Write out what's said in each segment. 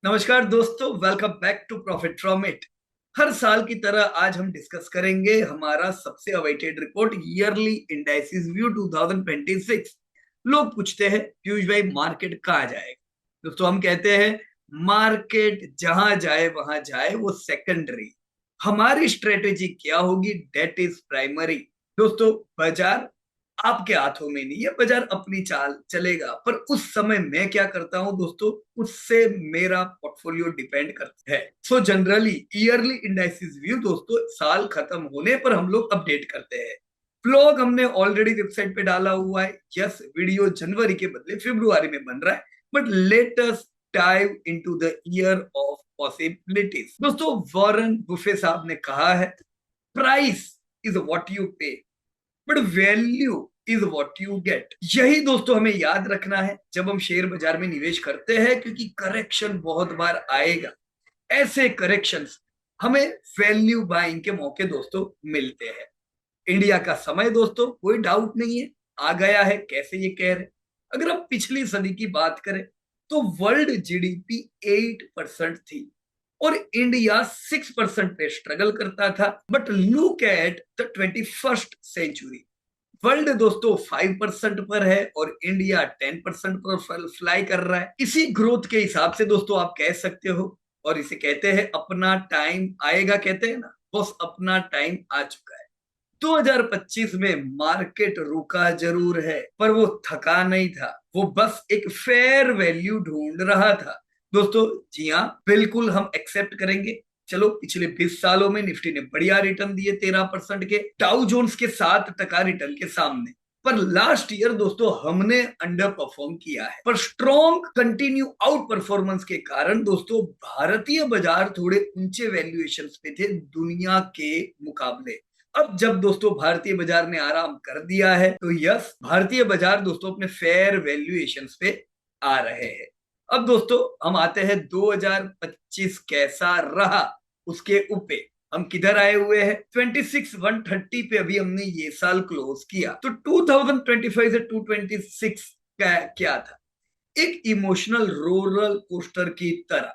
नमस्कार दोस्तों, welcome back to profit from it. हर साल की तरह आज हम डिस्कस करेंगे हमारा सबसे awaited report yearly indices view 2026। लोग पूछते हैं पीयूष भाई मार्केट कहाँ जाएगा। दोस्तों हम कहते हैं मार्केट जहां जाए वहां जाए, वो सेकेंडरी। हमारी स्ट्रेटेजी क्या होगी, डेट इज प्राइमरी। दोस्तों बाजार आपके हाथों में नहीं है, बाजार अपनी चाल चलेगा, पर उस समय मैं क्या करता हूं दोस्तों, उससे मेरा पोर्टफोलियो डिपेंड करता है। So generally yearly indices view दोस्तों साल खत्म होने पर हम लोग अपडेट करते हैं। ब्लॉग हमने ऑलरेडी वेबसाइट पे डाला हुआ है। यस, वीडियो जनवरी के बदले फरवरी में बन रहा है, but let us dive into the year of possibilities. दोस्तों वॉरेन बुफे साहब ने कहा है, प्राइस इज व्हाट यू पे but value is what you get. यही दोस्तों हमें याद रखना है जब हम शेयर बाजार में निवेश करते हैं, क्योंकि करेक्शन बहुत बार आएगा। ऐसे करेक्शंस हमें वैल्यू बाइंग के मौके दोस्तों मिलते हैं। इंडिया का समय दोस्तों कोई डाउट नहीं है आ गया है, कैसे ये कह रहे। अगर हम पिछली सदी की बात करें तो वर्ल्ड जीडीपी 8% थी और इंडिया 6% पे स्ट्रगल करता था। But look at the 21st century, world दोस्तों 5% पर है और इंडिया 10% पर फ्लाई कर रहा है। इसी ग्रोथ के हिसाब से दोस्तों आप कह सकते हो, और इसे कहते हैं अपना टाइम आएगा, कहते हैं ना, बस अपना टाइम आ चुका है। 2025 में मार्केट रुका जरूर है, पर वो थका नहीं था, वो बस एक फेयर वैल्यू ढूंढ रहा था। दोस्तों जी हाँ, बिल्कुल हम एक्सेप्ट करेंगे। चलो पिछले 20 सालों में निफ्टी ने बढ़िया रिटर्न दिए, 13% के, डाउ जोन्स के 7% रिटर्न के सामने। पर लास्ट ईयर दोस्तों हमने अंडर परफॉर्म किया है, पर स्ट्रॉन्ग कंटिन्यू आउट परफॉर्मेंस के कारण दोस्तों भारतीय बाजार थोड़े ऊंचे वैल्यूएशन पे थे दुनिया के मुकाबले। अब जब दोस्तों भारतीय बाजार ने आराम कर दिया है, तो यस, भारतीय बाजार दोस्तों अपने फेयर वैल्यूएशंस पे आ रहे हैं। अब दोस्तों हम आते हैं 2025 कैसा रहा उसके ऊपर। हम किधर आए हुए हैं, 26,130 पे अभी हमने ये साल क्लोज किया। तो 2025 से 226 का क्या था, एक इमोशनल रोलर कोस्टर की तरह।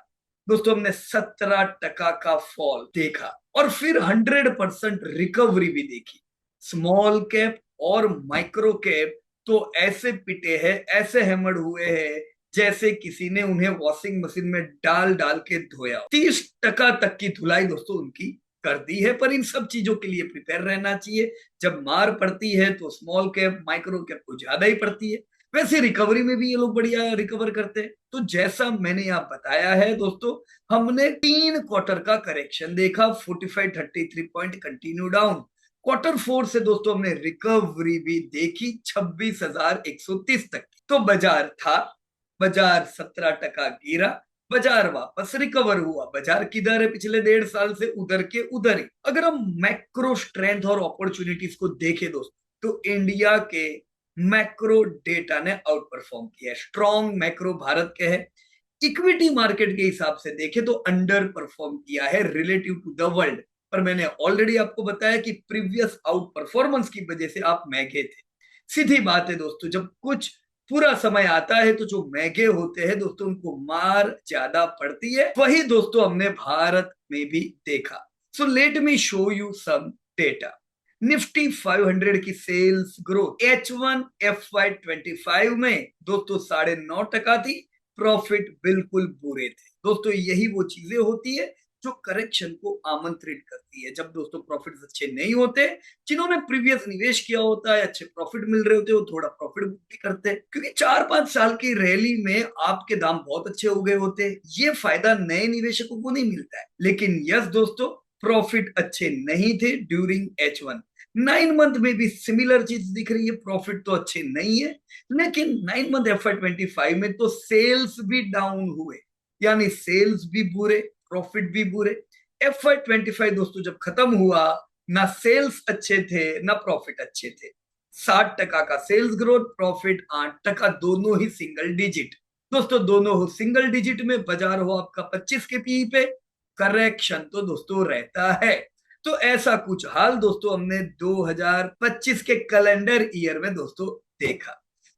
दोस्तों हमने 17% का फॉल देखा और फिर 100% रिकवरी भी देखी। स्मॉल कैप और माइक्रो कैप तो ऐसे पिटे हैं, ऐसे हैमर्ड हुए हैं जैसे किसी ने उन्हें वॉशिंग मशीन में डाल डाल के धोया। 30% तक की धुलाई दोस्तों उनकी कर दी है। पर इन सब चीजों के लिए प्रिपेयर रहना चाहिए। जब मार पड़ती है तो स्मॉल कैप माइक्रो कैप को ज्यादा ही पड़ती है। वैसे रिकवरी में भी ये लोग बढ़िया रिकवर करते हैं। तो जैसा मैंने यहाँ बताया है दोस्तों, हमने 3 क्वार्टर का करेक्शन देखा, 45-33 पॉइंट कंटिन्यू डाउन। Q4 से दोस्तों हमने रिकवरी भी देखी 26,130 तक की। तो बाजार था, बाजार 17% गिरा, बाजार वापस रिकवर हुआ। बाजार किधर है पिछले 1.5 साल से, उधर के उधर ही। अगर हम मैक्रो स्ट्रेंथ और अपॉर्चुनिटीज को देखें दोस्तों, तो इंडिया के मैक्रो डेटा ने आउट परफॉर्म किया है। स्ट्रॉन्ग मैक्रो भारत के है। इक्विटी मार्केट के हिसाब से देखें तो अंडर परफॉर्म किया है रिलेटिव टू द वर्ल्ड। पर मैंने ऑलरेडी आपको बताया कि प्रीवियस आउट परफॉर्मेंस की वजह से आप महंगे थे। सीधी बात है दोस्तों, जब कुछ पूरा समय आता है तो जो महंगे होते हैं दोस्तों उनको मार ज्यादा पड़ती है। वही दोस्तों हमने भारत में भी देखा। So let me show you some data. Nifty 500 की सेल्स ग्रोथ H1 FY25 में दोस्तों 9.5% थी। प्रॉफिट बिल्कुल बुरे थे दोस्तों। यही वो चीजें होती है जो करेक्शन को आमंत्रित करती है। जब दोस्तों प्रॉफिट्स अच्छे नहीं होते, जिन्होंने प्रीवियस निवेश किया होता है, अच्छे प्रॉफिट मिल रहे होते हैं, वो थोड़ा प्रॉफिट बुक भी करते हैं, क्योंकि 4-5 साल की रैली में आपके दाम बहुत अच्छे हो गए होते हैं। ये फायदा नए निवेशकों को नहीं मिलता है। लेकिन यस दोस्तों, प्रॉफिट अच्छे नहीं थे ड्यूरिंग H1। 9 मंथ में भी सिमिलर चीज दिख रही है, प्रॉफिट तो अच्छे नहीं है। लेकिन 9 मंथ FY25 में तो सेल्स भी डाउन हुए, यानी सेल्स भी बुरे, प्रॉफिट भी बुरे। FY25 दोस्तों जब खत्म हुआ, ना सेल्स अच्छे थे ना प्रॉफिट अच्छे थे। 60% का सेल्स ग्रोथ, प्रॉफिट 8%, दोनों ही सिंगल डिजिट। दोस्तों दोनों हो सिंगल डिजिट में, बाजार हो आपका 25 के पी पे, करेक्शन तो दोस्तों रहता है। तो ऐसा कुछ हाल दोस्तों हमने 2025 के कैलेंडर ईयर में दोस्तों देखा।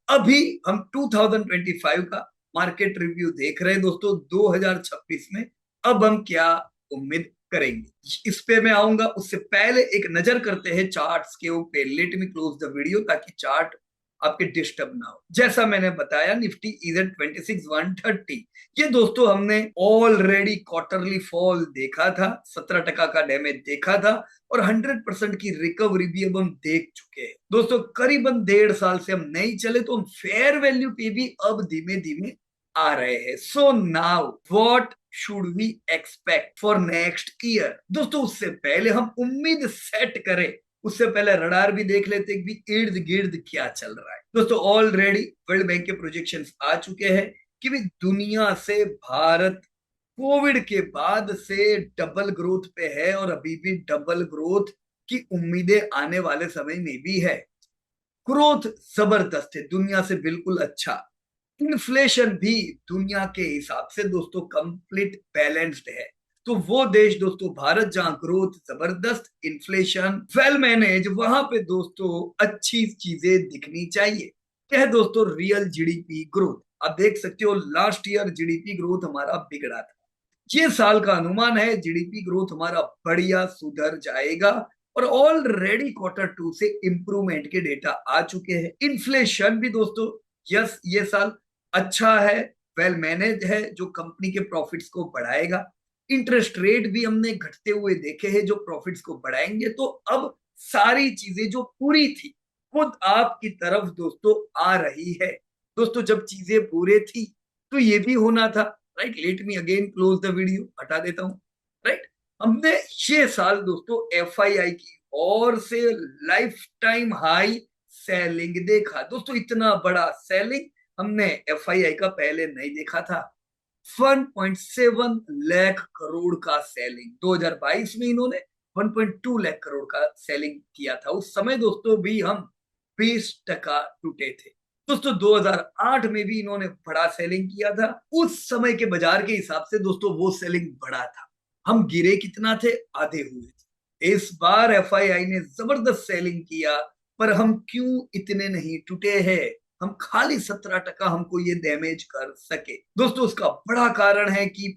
अभी हम 2025 का मार्केट रिव्यू देख रहे हैं दोस्तों 2026 में अब हम क्या उम्मीद करेंगे, इस पे मैं आऊंगा। उससे पहले एक नजर करते हैं चार्ट्स के ऊपर। Let me close the video ताकि चार्ट आपके डिस्टर्ब ना हो। जैसा मैंने बताया निफ्टी इज एट 26,130। ये दोस्तों हमने ऑलरेडी क्वार्टरली फॉल देखा था, 17% का डैमेज देखा था और 100% की रिकवरी भी अब हम देख चुके हैं दोस्तों। करीबन 1.5 साल से हम नहीं चले तो हम फेयर वैल्यू पे भी अब धीमे धीमे आ रहे हैं। So now what should we expect for next year दोस्तों। उससे पहले हम उम्मीद सेट करें, उससे पहले रडार भी देख लेते हैं कि इर्द गिर्द क्या चल रहा है दोस्तों। ऑलरेडी वर्ल्ड बैंक के प्रोजेक्शंस आ चुके हैं कि भी दुनिया से भारत कोविड के बाद से डबल ग्रोथ पे है और अभी भी डबल ग्रोथ की उम्मीदें आने वाले समय में भी है। ग्रोथ जबरदस्त है, दुनिया से बिल्कुल अच्छा। इन्फ्लेशन भी दुनिया के हिसाब से दोस्तों कंप्लीट बैलेंस्ड है। तो वो देश दोस्तों भारत जहां ग्रोथ जबरदस्त, इन्फ्लेशन वेल मैनेज, वहां पे दोस्तों अच्छी चीजें दिखनी चाहिए। क्या है दोस्तों रियल जीडीपी ग्रोथ। आप देख सकते हो लास्ट ईयर जीडीपी ग्रोथ हमारा बिगड़ा था। ये साल का अनुमान है जीडीपी ग्रोथ हमारा बढ़िया सुधर जाएगा और ऑलरेडी Q2 से इंप्रूवमेंट के डेटा आ चुके हैं। इन्फ्लेशन भी दोस्तों यस ये साल अच्छा है, वेल मैनेज है, जो कंपनी के प्रॉफिट्स को बढ़ाएगा। इंटरेस्ट रेट भी हमने घटते हुए देखे हैं जो प्रॉफिट्स को बढ़ाएंगे। तो अब सारी चीजें जो पूरी थी खुद आपकी तरफ दोस्तों आ रही है दोस्तों। जब चीजें पूरे थी तो ये भी होना था, right. Let me again close the video, हटा देता हूं, राइट। हमने ये साल दोस्तों एफआईआई की और से लाइफ टाइम हाई सेलिंग देखा दोस्तों। इतना बड़ा सेलिंग हमने एफआईआई का पहले नहीं देखा था। 1.7 लाख करोड़ का सेलिंग 2022 में इन्होंने 1.2 लाख करोड़ का सेलिंग किया था। उस समय दोस्तों भी हम 20% टूटे थे दोस्तों। 2008 में भी इन्होंने बड़ा सेलिंग किया था। उस समय के बाजार के हिसाब से दोस्तों वो सेलिंग बड़ा था। हम गिरे कितना थे, आधे हुए थे। इस बार एफआईआई ने जबरदस्त सेलिंग किया पर हम क्यों इतने नहीं टूटे हैं। हम खाली 17% हमको ये डैमेज कर सके दोस्तों। उसका बड़ा कारण है कि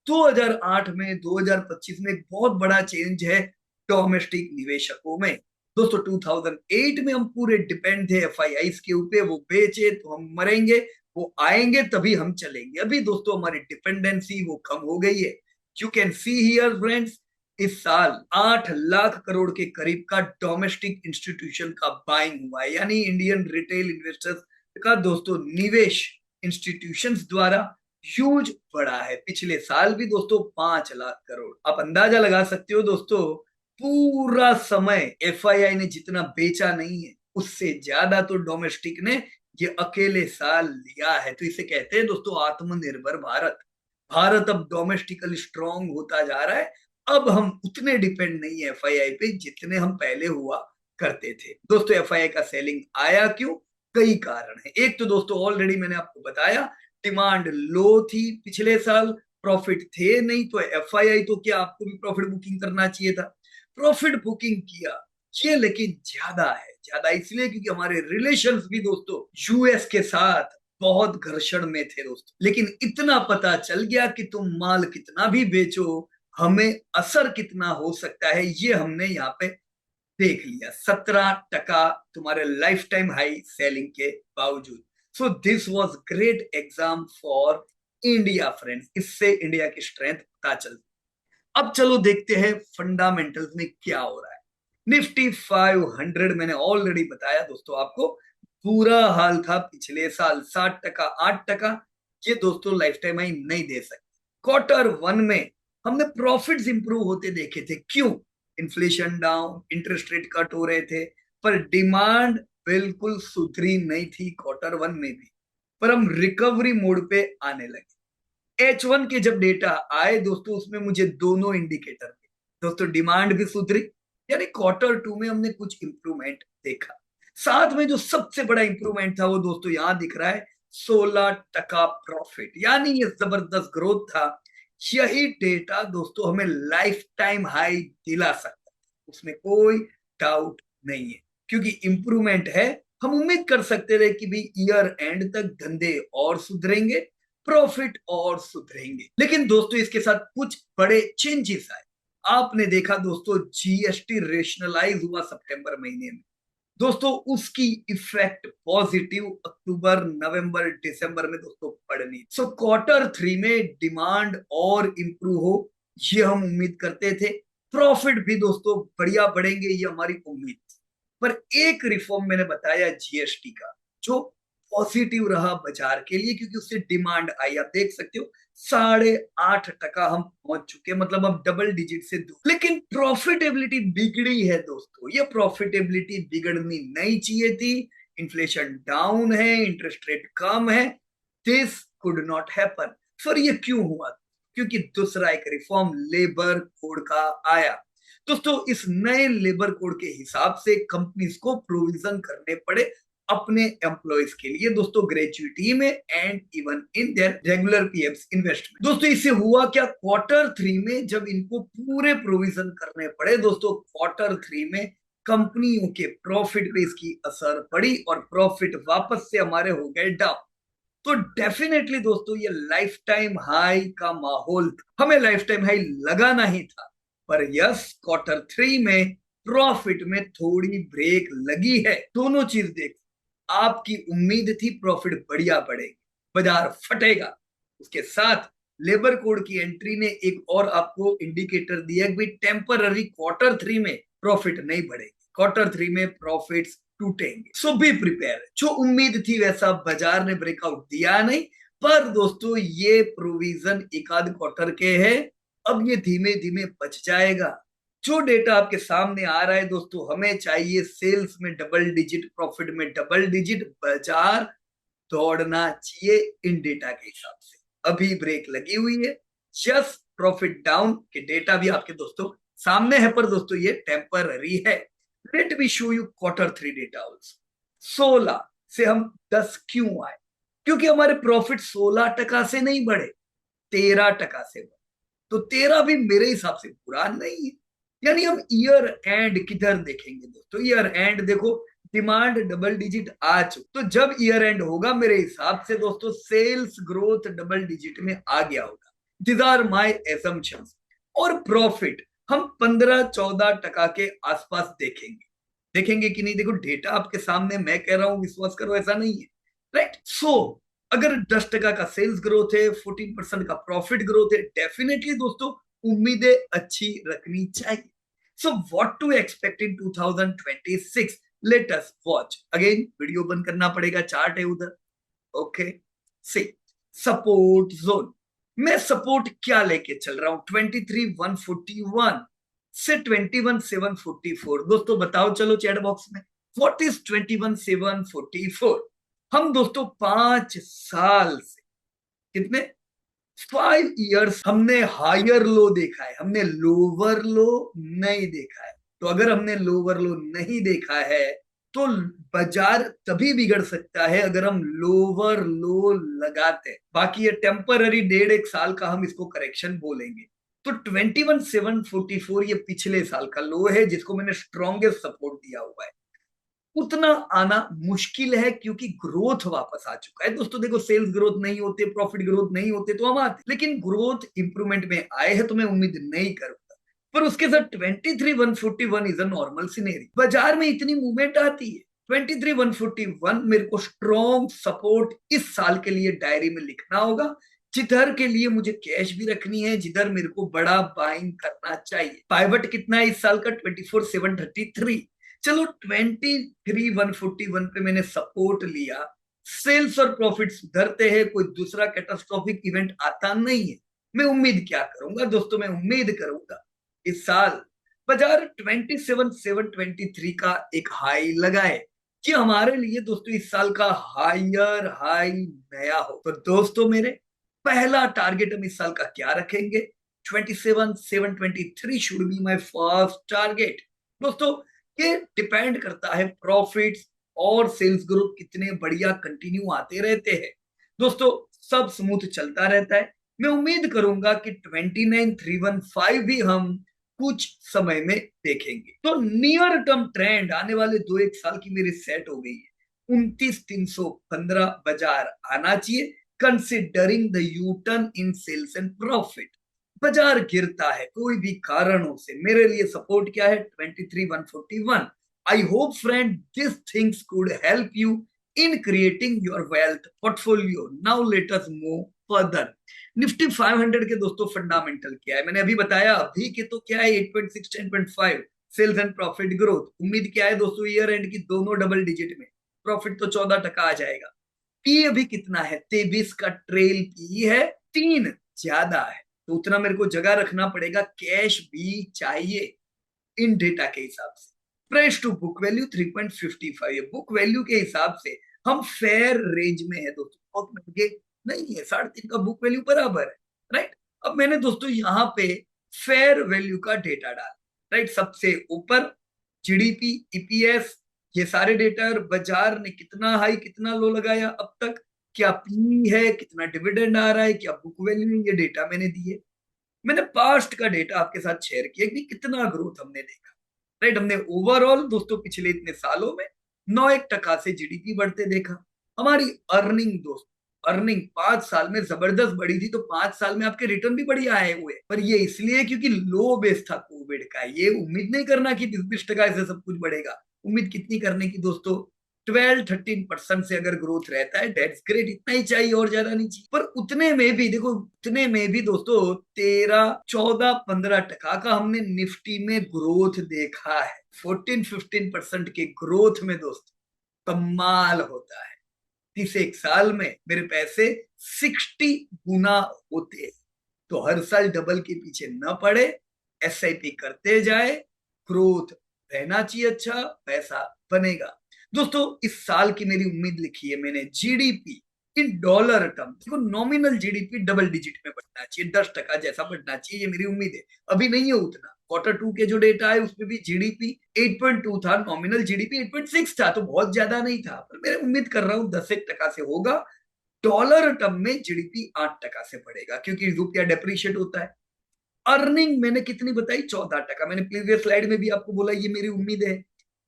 2008 में 2025 में एक बहुत बड़ा चेंज है डोमेस्टिक निवेशकों में दोस्तों। 2008 में हम पूरे डिपेंड थे एफआईआई के ऊपर, वो बेचे तो हम मरेंगे, वो आएंगे तभी हम चलेंगे। अभी दोस्तों हमारी डिपेंडेंसी वो कम हो गई है। You can see here friends, इस साल 8 लाख करोड़ के करीब का डोमेस्टिक इंस्टीट्यूशन का बाइंग हुआ है, यानी इंडियन रिटेल इन्वेस्टर्स का दोस्तों निवेश इंस्टीट्यूशंस द्वारा ह्यूज बढ़ा है। पिछले साल भी दोस्तों 5 लाख करोड़। आप अंदाजा लगा सकते हो दोस्तों, पूरा समय एफआईआई ने जितना बेचा नहीं है उससे ज्यादा तो डोमेस्टिक ने ये अकेले साल लिया है। तो इसे कहते हैं दोस्तों आत्मनिर्भर भारत। भारत अब डोमेस्टिकली स्ट्रांग होता जा रहा है। अब हम उतने डिपेंड नहीं है एफआईआई पे जितने हम पहले हुआ करते थे दोस्तों। एफआईआई का सेलिंग आया क्यों, कई कारण है। एक तो दोस्तों ऑलरेडी मैंने आपको बताया, डिमांड लो थी पिछले साल, प्रॉफिट थे नहीं, तो एफआईआई तो क्या आपको भी प्रॉफिट बुकिंग करना चाहिए था, प्रॉफिट बुकिंग किया। ये लेकिन ज्यादा है, ज्यादा इसलिए क्योंकि हमारे रिलेशंस भी दोस्तों यूएस के साथ बहुत घर्षण में थे दोस्तों। लेकिन इतना पता चल गया कि तुम माल कितना भी बेचो हमें असर कितना हो सकता है ये हमने यहाँ पे देख लिया। 17% तुम्हारे लाइफ टाइम हाई सेलिंग के बावजूद। So this was great exam for India friends. इससे इंडिया की स्ट्रेंथ पता चलती। अब चलो देखते हैं फंडामेंटल्स में क्या हो रहा है। निफ्टी 500 मैंने ऑलरेडी बताया दोस्तों आपको, पूरा हाल था पिछले साल। 60%, 8%, ये दोस्तों लाइफ टाइम हाई नहीं दे सकते। Q1 में हमने प्रॉफिट्स इंप्रूव होते देखे थे। क्यों, inflation down, interest rate cut हो रहे थे, पर डिमांड बिल्कुल सुधरी नहीं थी Q1 में भी। पर हम रिकवरी मोड पे आने लगे। H1 के जब डेटा आए दोस्तों उसमें मुझे दोनों इंडिकेटर थे दोस्तों। डिमांड भी सुधरी, यानी Q2 में हमने कुछ इंप्रूवमेंट देखा। साथ में जो सबसे बड़ा इंप्रूवमेंट था वो दोस्तों यहां दिख रहा है, 16% प्रॉफिट, यानी ये जबरदस्त ग्रोथ था। यही डेटा दोस्तों हमें लाइफ टाइम हाई दिला सकता है, उसमें कोई डाउट नहीं है, क्योंकि इंप्रूवमेंट है हम उम्मीद कर सकते थे कि भी ईयर एंड तक धंधे और सुधरेंगे, प्रॉफिट और सुधरेंगे, लेकिन दोस्तों इसके साथ कुछ बड़े चेंजेस आए। आपने देखा दोस्तों, जीएसटी रेशनलाइज हुआ सितंबर महीने में। दोस्तों उसकी इफेक्ट पॉजिटिव अक्टूबर नवंबर दिसंबर में दोस्तों पड़नी। सो क्वार्टर थ्री में डिमांड और इंप्रूव हो, ये हम उम्मीद करते थे। प्रॉफिट भी दोस्तों बढ़िया बढ़ेंगे, ये हमारी उम्मीद थी। पर एक रिफॉर्म मैंने बताया जीएसटी का, जो पॉजिटिव रहा बाजार के लिए, क्योंकि उससे डिमांड आई। आप देख सकते हो 8.5% हम पहुंच चुके, मतलब अब डबल डिजिट से दूर। लेकिन प्रॉफिटेबिलिटी बिगड़ी है दोस्तों, ये प्रॉफिटेबिलिटी बिगड़नी नहीं चाहिए थी। इन्फ्लेशन डाउन है, इंटरेस्ट रेट कम है, दिस कुड नॉट हैपन। फिर ये क्यों हुआ? क्योंकि दूसरा एक रिफॉर्म लेबर कोड का आया। दोस्तों इस नए लेबर कोड के हिसाब से कंपनीज को प्रोविजन करने पड़े अपने एम्प्लॉयज के लिए, दोस्तों ग्रेजुइटी में and even in their regular PF investment. दोस्तों इससे हुआ क्या, क्वार्टर थ्री में जब इनको पूरे प्रोविजन करने पड़े, दोस्तों क्वार्टर थ्री में कंपनियों के प्रॉफिट पे इसकी असर पड़ी और प्रॉफिट वापस से हमारे हो गए डाउन। तो डेफिनेटली दोस्तों ये लाइफ टाइम हाई का माहौल था, हमें लाइफ टाइम हाई लगाना ही था। पर यस, क्वार्टर थ्री में प्रॉफिट में थोड़ी ब्रेक लगी है। दोनों चीज देख, आपकी उम्मीद थी प्रॉफिट बढ़िया बढ़ेगी, बाजार फटेगा। उसके साथ लेबर कोड की एंट्री ने एक और आपको इंडिकेटर दिया कि टेम्पररी क्वार्टर थ्री में प्रॉफिट नहीं बढ़ेगी, क्वार्टर थ्री में प्रॉफिट्स टूटेंगे। So be prepare. जो उम्मीद थी वैसा बाजार ने ब्रेकआउट दिया नहीं, पर दोस्तों ये प्रोविजन एक आध क्वार्टर के है, अब ये धीमे धीमे बच जाएगा। जो डेटा आपके सामने आ रहा है दोस्तों, हमें चाहिए सेल्स में डबल डिजिट, प्रॉफिट में डबल डिजिट, बाजार दौड़ना चाहिए इन डेटा के हिसाब से। अभी ब्रेक लगी हुई है, जस्ट प्रॉफिट डाउन के डेटा भी आपके दोस्तों सामने है, पर दोस्तों ये टेम्पररी है। Late me show you quarter three data also. 16 से हम 10 क्यों आए? क्योंकि हमारे प्रॉफिट 16% से नहीं बढ़े, 13% से बढ़े। तो 13 भी मेरे हिसाब से बुरा नहीं है। यानी हम ईयर एंड किधर देखेंगे दोस्तों, ईयर एंड देखो, डिमांड डबल डिजिट आ चुकी, तो जब ईयर एंड होगा मेरे हिसाब से दोस्तों सेल्स ग्रोथ डबल डिजिट में आ गया होगा। This are my assumptions. और प्रॉफिट हम 15-14% के आसपास देखेंगे। देखेंगे कि नहीं, देखो डेटा आपके सामने, मैं कह रहा हूं विश्वास करो, ऐसा नहीं है, राइट? सो अगर 10% का सेल्स ग्रोथ है, 14% का प्रॉफिट ग्रोथ है, डेफिनेटली दोस्तों उम्मीदें अच्छी रखनी चाहिए। So what to expect in 2026? Let us watch again. Video बंद करना पड़ेगा, चार्ट है उधर। Okay, see support zone. मैं सपोर्ट क्या लेके चल रहा हूं? 23,141 से 21,744। दोस्तों बताओ चलो चैट बॉक्स में, व्हाट इज 21,744? हम दोस्तों 5 साल से, कितने, 5 इयर्स हमने हायर लो देखा है, हमने लोअर लो नहीं देखा है। तो अगर हमने लोअर लो नहीं देखा है तो बाजार तभी बिगड़ सकता है अगर हम लोअर लो लगाते हैं। बाकी ये टेम्पररी 1.5 साल का हम इसको करेक्शन बोलेंगे। तो 21,744 ये पिछले साल का लो है, जिसको मैंने स्ट्रॉन्गेस्ट सपोर्ट दिया हुआ है। उतना आना मुश्किल है क्योंकि ग्रोथ वापस आ चुका है। दोस्तों देखो, सेल्स ग्रोथ नहीं होते, प्रॉफिट ग्रोथ नहीं होते तो हम आते, लेकिन ग्रोथ इंप्रूवमेंट में आए हैं तो मैं उम्मीद नहीं करूंगा। पर उसके साथ 23,141 इज अ नॉर्मल सिनेरियो। बाजार में इतनी मूवमेंट आती है, 23,141 मेरे को स्ट्रॉन्ग सपोर्ट इस साल के लिए डायरी में लिखना होगा, जिधर के लिए मुझे कैश भी रखनी है, जिधर मेरे को बड़ा बाइंग करना चाहिए। पाइवट कितना है इस साल का? 24,733। चलो 23,141 पे मैंने सपोर्ट लिया। सेल्स और प्रॉफिट सुधरते हैं, कोई दूसरा कैटास्ट्रोफिक इवेंट आता नहीं है। मैं उम्मीद क्या करूंगा दोस्तों, मैं उम्मीद करूंगा इस साल बाजार 27,723 का एक हाई लगाए, कि हमारे लिए दोस्तों इस साल का हायर हाई नया हो। तो दोस्तों मेरे पहला टारगेट हम इस साल का क्या रखेंगे? 27,723 should be my first target. दोस्तों ये डिपेंड करता है प्रॉफिट्स और सेल्स ग्रोथ कितने बढ़िया कंटिन्यू आते रहते हैं। दोस्तों सब स्मूथ चलता रहता है, मैं उम्मीद करूंगा कि 29,315 भी हम कुछ समय में देखेंगे। तो नियर टर्म ट्रेंड आने वाले 2-1 साल की मेरी सेट हो गई है। 29,315 बाजार आना चाहिए, considering the U turn in sales and profit. बाजार गिरता है कोई भी कारणों से, मेरे लिए सपोर्ट क्या है? 23,141। I hope friend this things could help you in creating your wealth portfolio. Now let us move further. Nifty 500 के दोस्तों फंडामेंटल क्या है? मैंने अभी बताया। अभी के तो क्या है? 8.6 10.5 सेल्स एंड प्रॉफिट ग्रोथ। उम्मीद क्या है दोस्तों? ईयर एंड की दोनों डबल डिजिट में, प्रॉफिट तो 14% आ जाएगा। पी अभी कितना है? 23 का ट्रेल पी है, 3 ज्यादा है, तो उतना मेरे को जगह रखना पड़ेगा। कैश भी चाहिए इन डेटा के हिसाब से। प्राइस टू बुक वैल्यू 3.55 है। बुक वैल्यू के हिसाब से हम फेयर रेंज में है दोस्तों, बहुत महंगे नहीं है। 3.5 का बुक वैल्यू बराबर है, राइट। अब मैंने दोस्तों यहाँ पे फेयर वैल्यू का डेटा डाला, राइट। सबसे ऊपर जीडीपी, ईपीएस, ये सारे डेटा, और बाजार ने कितना हाई कितना लो लगाया अब तक, क्या पी है, कितना डिविडेंड आ रहा है, क्या बुक वैल्यू है, ये डेटा मैंने दिए। मैंने पास्ट का डेटा आपके साथ शेयर किया कि कितना ग्रोथ हमने देखा, राइट। हमने ओवरऑल दोस्तों पिछले इतने सालों में 9% से जीडीपी बढ़ते देखा। हमारी अर्निंग दोस्तों, अर्निंग 5 साल में जबरदस्त बढ़ी थी, तो 5 साल में आपके रिटर्न भी बढ़िया आए हुए। पर ये इसलिए क्योंकि लो बेस था कोविड का। ये उम्मीद नहीं करना कि 20-20% से सब कुछ बढ़ेगा। उम्मीद कितनी करने की दोस्तों? 12-13% से अगर ग्रोथ रहता है, डेट्स ग्रेट, इतना ही चाहिए और ज्यादा नहीं चाहिए। पर उतने में भी देखो, उतने में भी दोस्तों 13-14-15% का हमने निफ्टी में ग्रोथ देखा है। 14-15% के ग्रोथ में दोस्तों कमाल होता है। 31 साल में मेरे पैसे 60 गुना होते हैं। तो हर साल डबल के पीछे न पड़े, एसआईपी करते जाए, ग्रोथ रहना चाहिए, अच्छा पैसा बनेगा। दोस्तों इस साल की मेरी उम्मीद लिखी है मैंने, जीडीपी इन डॉलर टर्म, देखो नॉमिनल जीडीपी डबल डिजिट में बढ़ना चाहिए, 10% जैसा बढ़ना चाहिए, ये मेरी उम्मीद है। अभी नहीं है उतना। Q2 के जो डेटा है उसमें भी जीडीपी 8.2 था, नॉमिनल जीडीपी 8.6 था, तो बहुत ज्यादा नहीं था। पर मैं उम्मीद कर रहा हूँ 10% से होगा। डॉलर टर्म में जीडीपी 8% से बढ़ेगा, क्योंकि रुपया डेप्रिशिएट होता है। अर्निंग मैंने कितनी बताई? 14%। मैंने प्रीवियस स्लाइड में भी आपको बोला ये मेरी उम्मीद है।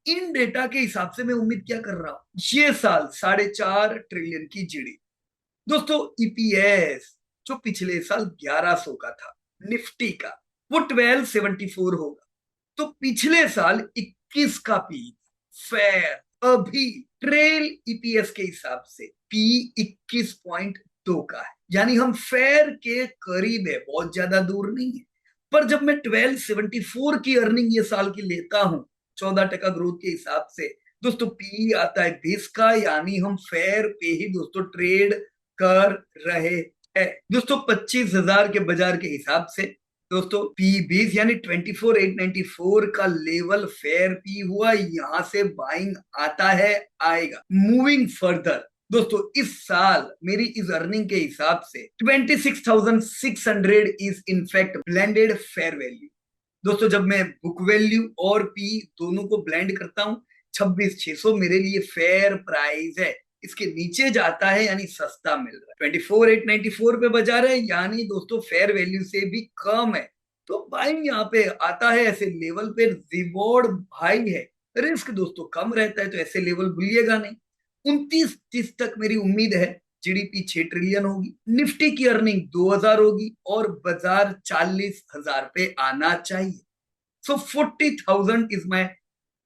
इन डेटा के हिसाब से मैं उम्मीद क्या कर रहा हूं? ये साल 4.5 ट्रिलियन की जीडी। दोस्तों ईपीएस जो पिछले साल 1100 का था निफ्टी का, वो 1274 होगा। तो पिछले साल 21 का पी फेयर। अभी ट्रेल ईपीएस के हिसाब से पी 21.2 का है, यानी हम फेयर के करीब है, बहुत ज्यादा दूर नहीं है। पर जब मैं 1274 की अर्निंग ये साल की लेता हूं 14% ग्रोथ के हिसाब से, दोस्तों पी आता है 20 का, यानी हम फेयर पे ही दोस्तों ट्रेड कर रहे हैं। दोस्तों 25,000 के बाजार के हिसाब से दोस्तों पी 20 यानी 24,894 का लेवल फेयर पी हुआ। यहां से बाइंग आता है, आएगा। मूविंग फर्दर दोस्तों इस साल मेरी इस अर्निंग के हिसाब से 26,600 is in fact blended fair value. दोस्तों जब मैं बुक वैल्यू और पी दोनों को ब्लेंड करता हूं, 26,600 मेरे लिए फेयर प्राइस है। इसके नीचे जाता है यानी सस्ता मिल रहा है। 24,894 पे बाजार है, यानी दोस्तों फेयर वैल्यू से भी कम है। तो बाइंग यहाँ पे आता है ऐसे लेवल पे, रिवॉर्ड हाई है, रिस्क दोस्तों कम रहता है, तो ऐसे लेवल भूलिएगा नहीं। 29-30 तक मेरी उम्मीद है जीडीपी 6 ट्रिलियन होगी, निफ्टी की अर्निंग 2000 होगी, और बाजार 40,000 पे आना चाहिए। सो 40,000 is my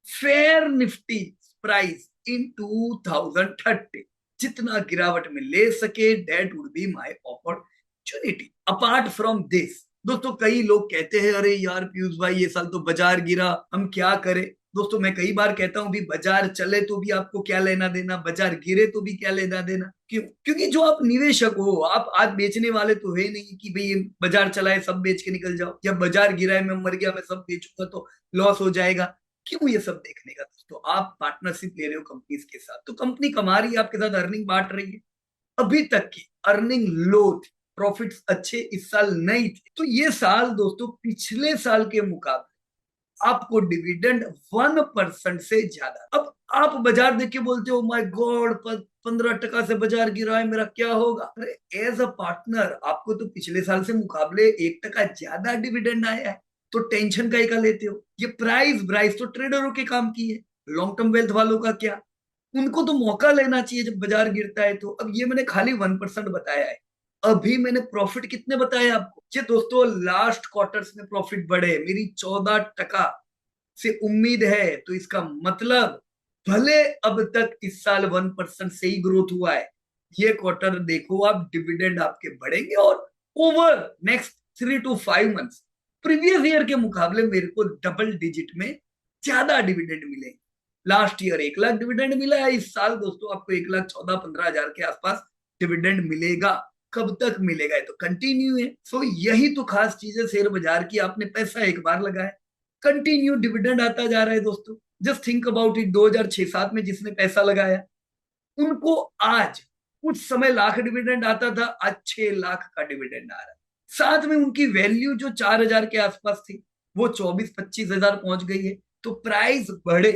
fair Nifty price in 2030। जितना गिरावट में ले सके, that would be my opportunity. Apart from this दोस्तों, कई लोग कहते हैं अरे यार पीयूष भाई ये साल तो बाजार गिरा, हम क्या करें? दोस्तों मैं कई बार कहता हूं भी बाजार चले तो भी आपको क्या लेना देना, बाजार गिरे तो भी क्या लेना देना। क्यों? क्योंकि जो आप निवेशक हो, आप आज बेचने वाले तो है नहीं कि भाई बाजार चला है सब बेच के निकल जाओ, या बाजार गिरा है मैं मर गया मैं सब बेचूंगा तो लॉस हो जाएगा। क्यों ये सब देखने का? दोस्तों आप पार्टनरशिप ले रहे हो कंपनीज के साथ, तो कंपनी कमा रही है, आपके साथ अर्निंग बांट रही है। अभी तक की अर्निंग लो थी, प्रॉफिट्स अच्छे इस साल नहीं थे, तो ये साल दोस्तों पिछले साल के मुकाबले आपको डिविडेंड 1% से ज्यादा। अब आप बाजार देख के बोलते हो माय गॉड 15% से बाजार गिरा है, मेरा क्या होगा? अरे एज अ पार्टनर आपको तो पिछले साल से मुकाबले 1% ज्यादा डिविडेंड आया है, तो टेंशन का लेते हो? ये प्राइस ब्राइस तो ट्रेडरों के काम की है, लॉन्ग टर्म वेल्थ वालों का क्या? उनको तो मौका लेना चाहिए जब बाजार गिरता है। तो अब ये मैंने खाली 1% बताया है। अभी मैंने प्रॉफिट कितने बताए आपको? ये दोस्तों लास्ट क्वार्टर्स में प्रॉफिट बढ़े मेरी 14% से उम्मीद है, तो इसका मतलब भले अब तक इस साल 1% से ही ग्रोथ हुआ है, ये क्वार्टर देखो आप डिविडेंड आपके बढ़ेंगे और over next 3 to 5 months previous year के मुकाबले मेरे को डबल डिजिट में ज्यादा डिविडेंड मिलेंगे। लास्ट ईयर 1 लाख डिविडेंड मिला है, इस साल दोस्तों आपको 1,14-15 हजार के आसपास डिविडेंड मिलेगा। कब तक मिलेगा? तो कंटिन्यू है। सो यही तो खास चीज है शेयर बाजार की। आपने पैसा एक बार लगाया, कंटिन्यू डिविडेंड आता जा रहा है दोस्तों। जस्ट थिंक अबाउट इट, 2006-07 में जिसने पैसा लगाया उनको आज कुछ समय लाख डिविडेंड आता था, आज 6 लाख का डिविडेंड आ रहा है। साथ में उनकी वैल्यू जो 4 हजार के आसपास थी वो 24-25 हजार पहुंच गई है। तो प्राइस बढ़े,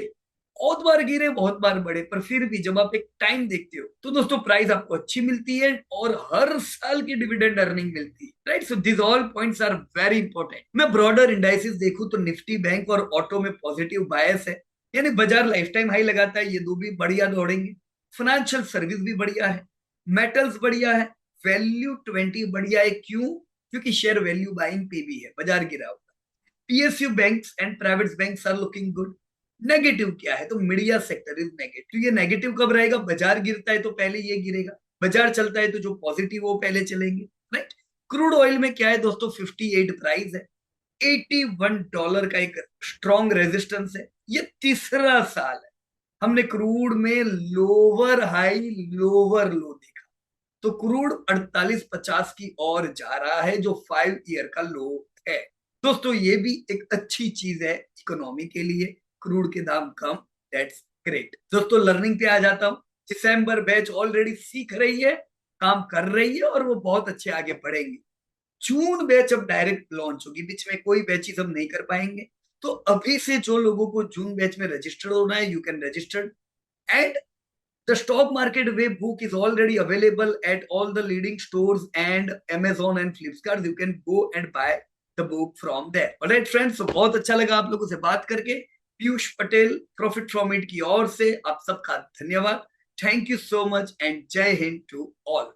बहुत बार गिरे बहुत बार बढ़े, पर फिर भी जब आप एक टाइम देखते हो तो दोस्तों प्राइस आपको अच्छी मिलती है और हर साल की डिविडेंड अर्निंग मिलती है, right. So this all points are very important. मैं ब्रॉडर इंडाइसिस देखूं तो निफ्टी, बैंक और ऑटो में पॉजिटिव बायस है, यानी बाजार लाइफ टाइम हाई लगाता है, ये दो भी बढ़िया दौड़ेंगे। फाइनेंशियल सर्विस भी बढ़िया है, मेटल्स बढ़िया है, वैल्यू 20 बढ़िया है। क्यों? क्योंकि शेयर वैल्यू बाइंग पे भी है, बाजार गिरा होगा। PSU banks and private banks are looking good. Negative क्या है? तो मीडिया सेक्टर इज नेगेटिव। ये नेगेटिव कब रहेगा? बाजार गिरता है तो पहले ये गिरेगा, बाजार चलता है तो जो पॉजिटिव वो पहले चलेंगे, राइट। क्रूड ऑयल में क्या है दोस्तों? 58 प्राइस है, $81 का एक स्ट्रॉन्ग रेजिस्टेंस है। ये तीसरा साल है हमने क्रूड में लोअर हाई लोअर लो देखा। तो क्रूड 48-50 की ओर जा रहा है जो 5 ईयर का लो है। दोस्तों ये भी एक अच्छी चीज है इकोनॉमी के लिए, क्रूड के दाम कम, दैट्स ग्रेट। दोस्तों लर्निंग पे आ जाता हूँ। दिसंबर बैच ऑलरेडी सीख रही है, काम कर रही है और वो बहुत अच्छे आगे बढ़ेंगे। जून बैच अब डायरेक्ट लॉन्च होगी, बीच में कोई बैचेस हम नहीं कर पाएंगे। तो अभी से जो लोगों को जून बैच में रजिस्टर्ड होना है, you can register. And the stock market web book is already available at all the leading stores and Amazon and Flipkart. You can go and buy the book from there. Alright friends, so बहुत अच्छा लगा आप लोगों से बात करके। Piyush Patel profit from it की ओर से आप सबका धन्यवाद। Thank you so much and जय हिंद टू ऑल।